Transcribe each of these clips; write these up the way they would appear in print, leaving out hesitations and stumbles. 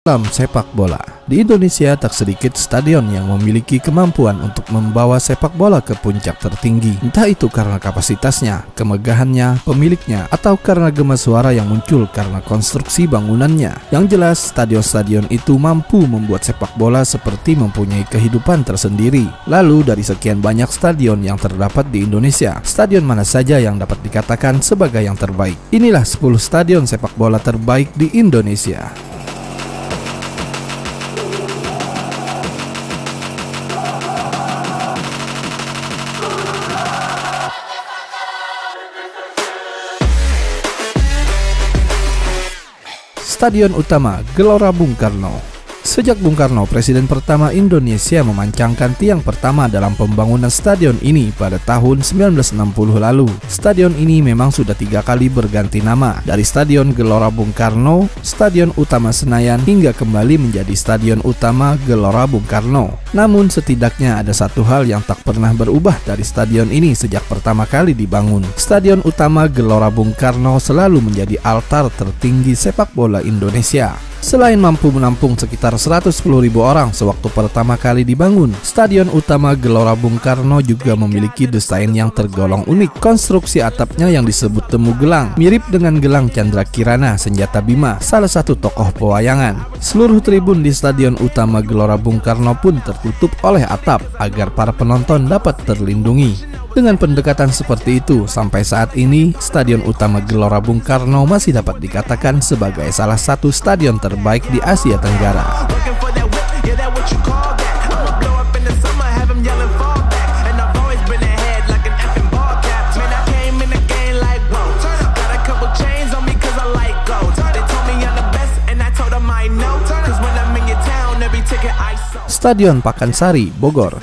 Dalam sepak bola, di Indonesia tak sedikit stadion yang memiliki kemampuan untuk membawa sepak bola ke puncak tertinggi. Entah itu karena kapasitasnya, kemegahannya, pemiliknya, atau karena gema suara yang muncul karena konstruksi bangunannya. Yang jelas, stadion-stadion itu mampu membuat sepak bola seperti mempunyai kehidupan tersendiri. Lalu, dari sekian banyak stadion yang terdapat di Indonesia, stadion mana saja yang dapat dikatakan sebagai yang terbaik? Inilah 10 stadion sepak bola terbaik di Indonesia. Stadion utama Gelora Bung Karno. Sejak Bung Karno, Presiden pertama Indonesia, memancangkan tiang pertama dalam pembangunan stadion ini pada tahun 1960 lalu. Stadion ini memang sudah 3 kali berganti nama, dari Stadion Gelora Bung Karno, Stadion Utama Senayan, hingga kembali menjadi Stadion Utama Gelora Bung Karno. Namun setidaknya ada satu hal yang tak pernah berubah dari stadion ini sejak pertama kali dibangun. Stadion Utama Gelora Bung Karno selalu menjadi altar tertinggi sepak bola Indonesia. Selain mampu menampung sekitar 110.000 orang sewaktu pertama kali dibangun, Stadion Utama Gelora Bung Karno juga memiliki desain yang tergolong unik. Konstruksi atapnya yang disebut temu gelang, mirip dengan gelang Chandra Kirana Senjata Bima, salah satu tokoh pewayangan. Seluruh tribun di Stadion Utama Gelora Bung Karno pun tertutup oleh atap agar para penonton dapat terlindungi. Dengan pendekatan seperti itu, sampai saat ini Stadion Utama Gelora Bung Karno masih dapat dikatakan sebagai salah satu stadion terbaik di Asia Tenggara. Stadion Pakansari, Bogor.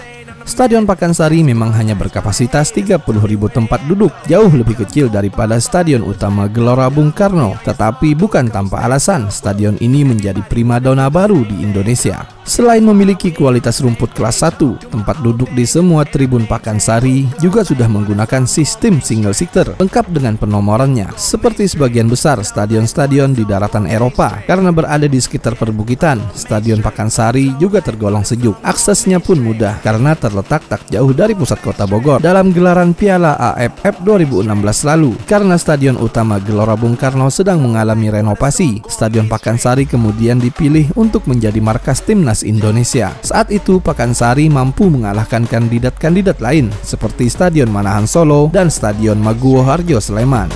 Stadion Pakansari memang hanya berkapasitas 30.000 tempat duduk, jauh lebih kecil daripada Stadion Utama Gelora Bung Karno. Tetapi bukan tanpa alasan, stadion ini menjadi primadona baru di Indonesia. Selain memiliki kualitas rumput kelas 1, tempat duduk di semua tribun Pakansari juga sudah menggunakan sistem single seater, lengkap dengan penomorannya. Seperti sebagian besar stadion-stadion di daratan Eropa, karena berada di sekitar perbukitan, Stadion Pakansari juga tergolong sejuk. Aksesnya pun mudah, karena terletak tak jauh dari pusat kota Bogor. Dalam gelaran Piala AFF 2016 lalu, karena Stadion Utama Gelora Bung Karno sedang mengalami renovasi, Stadion Pakansari kemudian dipilih untuk menjadi markas timnas Indonesia. Saat itu Pakansari mampu mengalahkan kandidat-kandidat lain seperti Stadion Manahan Solo dan Stadion Maguwo Harjo Sleman.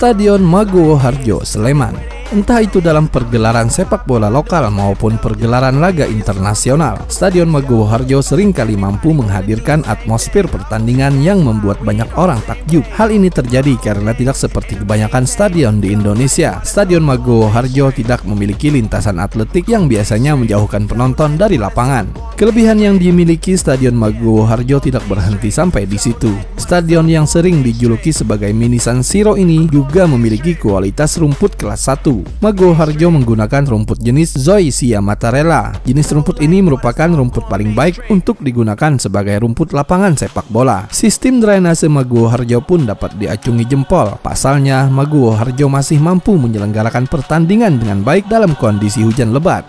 Stadion Maguwo Harjo Sleman. Entah itu dalam pergelaran sepak bola lokal maupun pergelaran laga internasional, Stadion Maguwo Harjo seringkali mampu menghadirkan atmosfer pertandingan yang membuat banyak orang takjub. Hal ini terjadi karena tidak seperti kebanyakan stadion di Indonesia, Stadion Maguwo Harjo tidak memiliki lintasan atletik yang biasanya menjauhkan penonton dari lapangan. Kelebihan yang dimiliki Stadion Maguwo Harjo tidak berhenti sampai di situ. Stadion yang sering dijuluki sebagai mini San Siro ini juga memiliki kualitas rumput kelas 1. Maguwo Harjo menggunakan rumput jenis Zoysia Mattarella. Jenis rumput ini merupakan rumput paling baik untuk digunakan sebagai rumput lapangan sepak bola. Sistem drainase Maguwo Harjo pun dapat diacungi jempol. Pasalnya, Maguwo Harjo masih mampu menyelenggarakan pertandingan dengan baik dalam kondisi hujan lebat.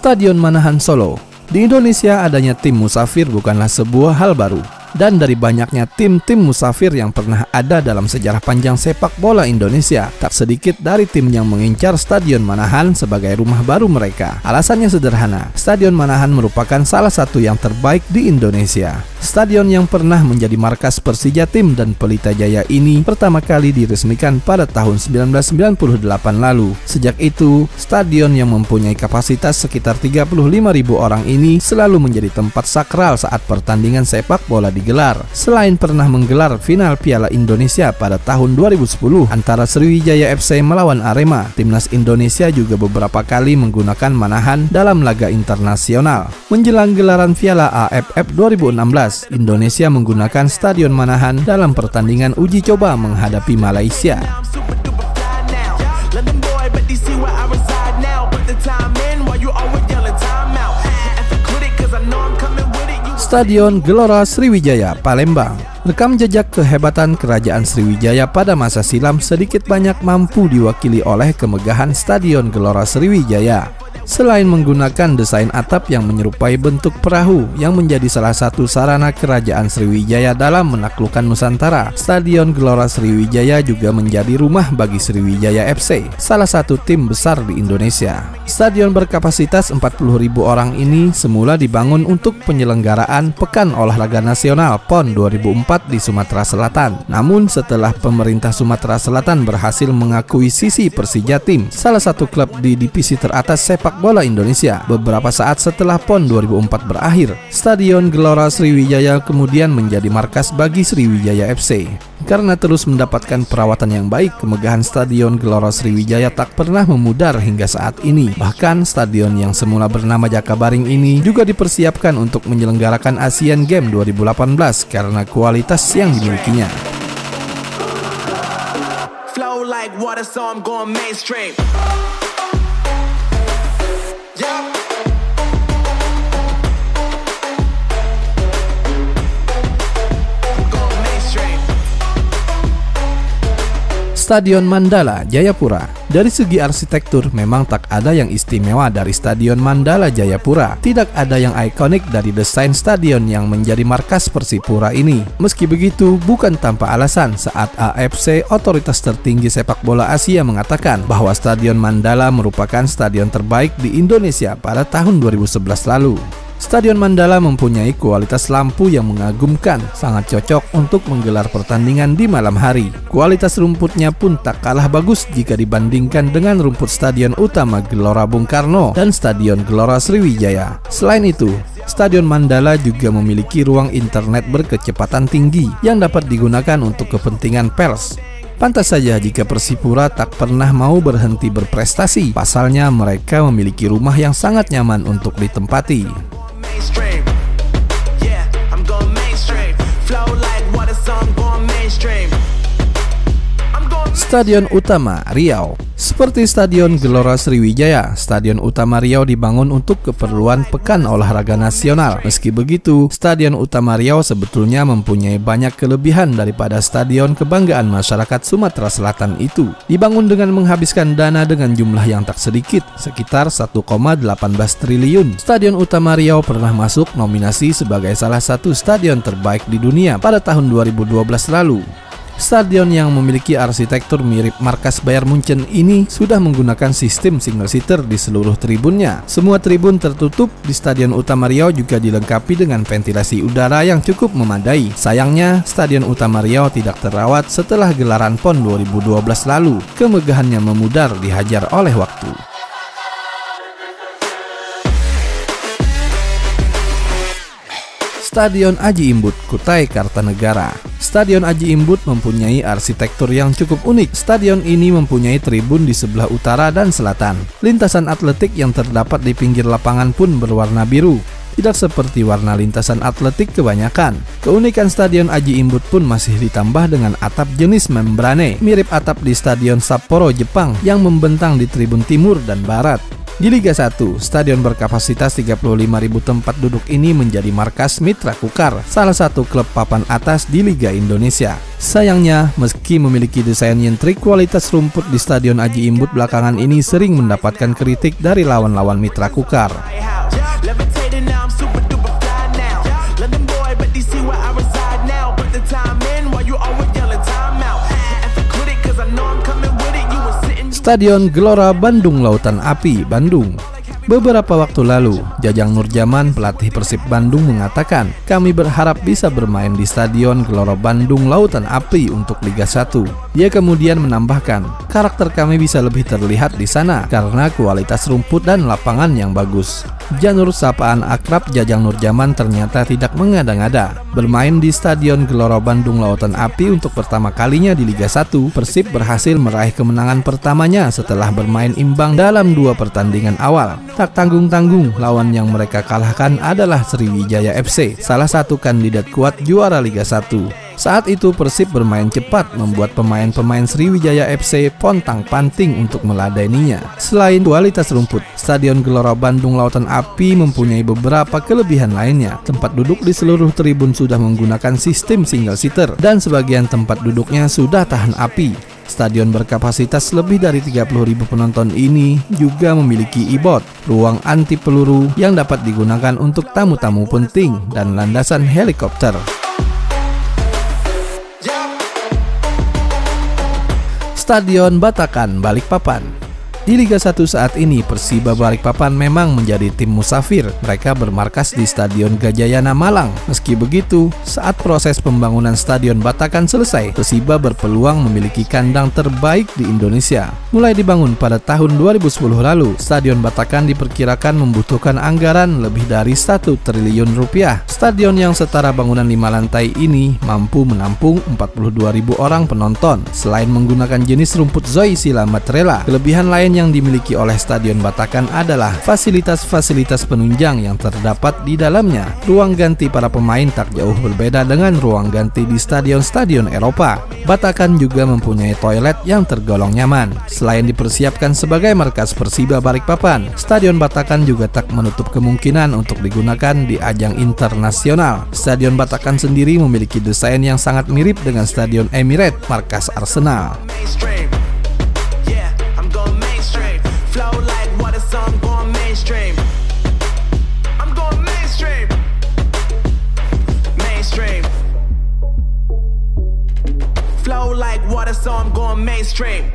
Stadion Manahan Solo. Di Indonesia adanya tim musafir bukanlah sebuah hal baru. Dan dari banyaknya tim-tim musafir yang pernah ada dalam sejarah panjang sepak bola Indonesia, tak sedikit dari tim yang mengincar Stadion Manahan sebagai rumah baru mereka. Alasannya sederhana, Stadion Manahan merupakan salah satu yang terbaik di Indonesia. Stadion yang pernah menjadi markas Persija Tim dan Pelita Jaya ini pertama kali diresmikan pada tahun 1998 lalu. Sejak itu, stadion yang mempunyai kapasitas sekitar 35.000 orang ini selalu menjadi tempat sakral saat pertandingan sepak bola digelar. Selain pernah menggelar final Piala Indonesia pada tahun 2010 antara Sriwijaya FC melawan Arema, timnas Indonesia juga beberapa kali menggunakan Manahan dalam laga internasional. Menjelang gelaran Piala AFF 2016, Indonesia menggunakan Stadion Manahan dalam pertandingan uji coba menghadapi Malaysia. Stadion Gelora Sriwijaya, Palembang. Rekam jejak kehebatan kerajaan Sriwijaya pada masa silam sedikit banyak mampu diwakili oleh kemegahan Stadion Gelora Sriwijaya. Selain menggunakan desain atap yang menyerupai bentuk perahu yang menjadi salah satu sarana kerajaan Sriwijaya dalam menaklukkan Nusantara, Stadion Gelora Sriwijaya juga menjadi rumah bagi Sriwijaya FC, salah satu tim besar di Indonesia. Stadion berkapasitas 40.000 orang ini semula dibangun untuk penyelenggaraan Pekan Olahraga Nasional PON 2004 di Sumatera Selatan. Namun setelah pemerintah Sumatera Selatan berhasil mengakuisisi Persija Tim, salah satu klub di divisi teratas sepak bola Indonesia, beberapa saat setelah PON 2004 berakhir, Stadion Gelora Sriwijaya kemudian menjadi markas bagi Sriwijaya FC. Karena terus mendapatkan perawatan yang baik, kemegahan Stadion Gelora Sriwijaya tak pernah memudar hingga saat ini. Bahkan stadion yang semula bernama Jakabaring ini juga dipersiapkan untuk menyelenggarakan Asian Games 2018 karena kualitas yang dimilikinya. Flow like water, so I'm going mainstream. Stadion Mandala Jayapura. Dari segi arsitektur memang tak ada yang istimewa dari Stadion Mandala Jayapura. Tidak ada yang ikonik dari desain stadion yang menjadi markas Persipura ini. Meski begitu, bukan tanpa alasan saat AFC, otoritas tertinggi sepak bola Asia, mengatakan bahwa Stadion Mandala merupakan stadion terbaik di Indonesia pada tahun 2011 lalu. Stadion Mandala mempunyai kualitas lampu yang mengagumkan, sangat cocok untuk menggelar pertandingan di malam hari. Kualitas rumputnya pun tak kalah bagus jika dibandingkan dengan rumput Stadion Utama Gelora Bung Karno dan Stadion Gelora Sriwijaya. Selain itu, Stadion Mandala juga memiliki ruang internet berkecepatan tinggi yang dapat digunakan untuk kepentingan pers. Pantas saja jika Persipura tak pernah mau berhenti berprestasi. Pasalnya mereka memiliki rumah yang sangat nyaman untuk ditempati. Stadion Utama Riau. Seperti Stadion Gelora Sriwijaya, Stadion Utama Riau dibangun untuk keperluan Pekan Olahraga Nasional. Meski begitu, Stadion Utama Riau sebetulnya mempunyai banyak kelebihan daripada stadion kebanggaan masyarakat Sumatera Selatan itu. Dibangun dengan menghabiskan dana dengan jumlah yang tak sedikit, sekitar 1,18 triliun. Stadion Utama Riau pernah masuk nominasi sebagai salah satu stadion terbaik di dunia pada tahun 2012 lalu. Stadion yang memiliki arsitektur mirip markas Bayern Munchen ini sudah menggunakan sistem single seater di seluruh tribunnya. Semua tribun tertutup di Stadion Utama Riau juga dilengkapi dengan ventilasi udara yang cukup memadai. Sayangnya, Stadion Utama Riau tidak terawat setelah gelaran PON 2012 lalu. Kemegahannya memudar dihajar oleh waktu. Stadion Aji Imbut, Kutai Kartanegara. Stadion Aji Imbut mempunyai arsitektur yang cukup unik. Stadion ini mempunyai tribun di sebelah utara dan selatan. Lintasan atletik yang terdapat di pinggir lapangan pun berwarna biru. Tidak seperti warna lintasan atletik kebanyakan. Keunikan Stadion Aji Imbut pun masih ditambah dengan atap jenis membrane, mirip atap di Stadion Sapporo, Jepang yang membentang di tribun timur dan barat. Di Liga 1, stadion berkapasitas 35.000 tempat duduk ini menjadi markas Mitra Kukar, salah satu klub papan atas di Liga Indonesia. Sayangnya, meski memiliki desain yang trik, kualitas rumput di Stadion Aji Imbut belakangan ini sering mendapatkan kritik dari lawan-lawan Mitra Kukar. Stadion Gelora Bandung Lautan Api, Bandung. Beberapa waktu lalu, Jajang Nurjaman, pelatih Persib Bandung mengatakan, "Kami berharap bisa bermain di Stadion Gelora Bandung Lautan Api untuk Liga 1. Dia kemudian menambahkan, "Karakter kami bisa lebih terlihat di sana karena kualitas rumput dan lapangan yang bagus." Janur sapaan akrab Jajang Nurjaman ternyata tidak mengada-ngada. Bermain di Stadion Gelora Bandung Lautan Api untuk pertama kalinya di Liga 1, Persib berhasil meraih kemenangan pertamanya setelah bermain imbang dalam 2 pertandingan awal. Tak tanggung-tanggung, lawan yang mereka kalahkan adalah Sriwijaya FC, salah satu kandidat kuat juara Liga 1. Saat itu Persib bermain cepat, membuat pemain-pemain Sriwijaya FC pontang-panting untuk meladeninya. Selain kualitas rumput, Stadion Gelora Bandung Lautan Api mempunyai beberapa kelebihan lainnya. Tempat duduk di seluruh tribun sudah menggunakan sistem single seater dan sebagian tempat duduknya sudah tahan api. Stadion berkapasitas lebih dari 30.000 penonton ini juga memiliki e-boat, ruang anti peluru yang dapat digunakan untuk tamu-tamu penting, dan landasan helikopter. Stadion Batakan, Balikpapan. Di Liga 1 saat ini, Persiba Balikpapan memang menjadi tim musafir. Mereka bermarkas di Stadion Gajayana, Malang. Meski begitu, saat proses pembangunan Stadion Batakan selesai, Persiba berpeluang memiliki kandang terbaik di Indonesia. Mulai dibangun pada tahun 2010 lalu, Stadion Batakan diperkirakan membutuhkan anggaran lebih dari 1 triliun rupiah. Stadion yang setara bangunan 5 lantai ini mampu menampung 42.000 orang penonton. Selain menggunakan jenis rumput Zoysia Matrela, kelebihan lain yang dimiliki oleh Stadion Batakan adalah fasilitas-fasilitas penunjang yang terdapat di dalamnya. Ruang ganti para pemain tak jauh berbeda dengan ruang ganti di stadion-stadion Eropa. Batakan juga mempunyai toilet yang tergolong nyaman. Selain dipersiapkan sebagai markas Persiba Balikpapan, Stadion Batakan juga tak menutup kemungkinan untuk digunakan di ajang internasional. Stadion Batakan sendiri memiliki desain yang sangat mirip dengan Stadion Emirates, markas Arsenal. Flow like water, so I'm going mainstream.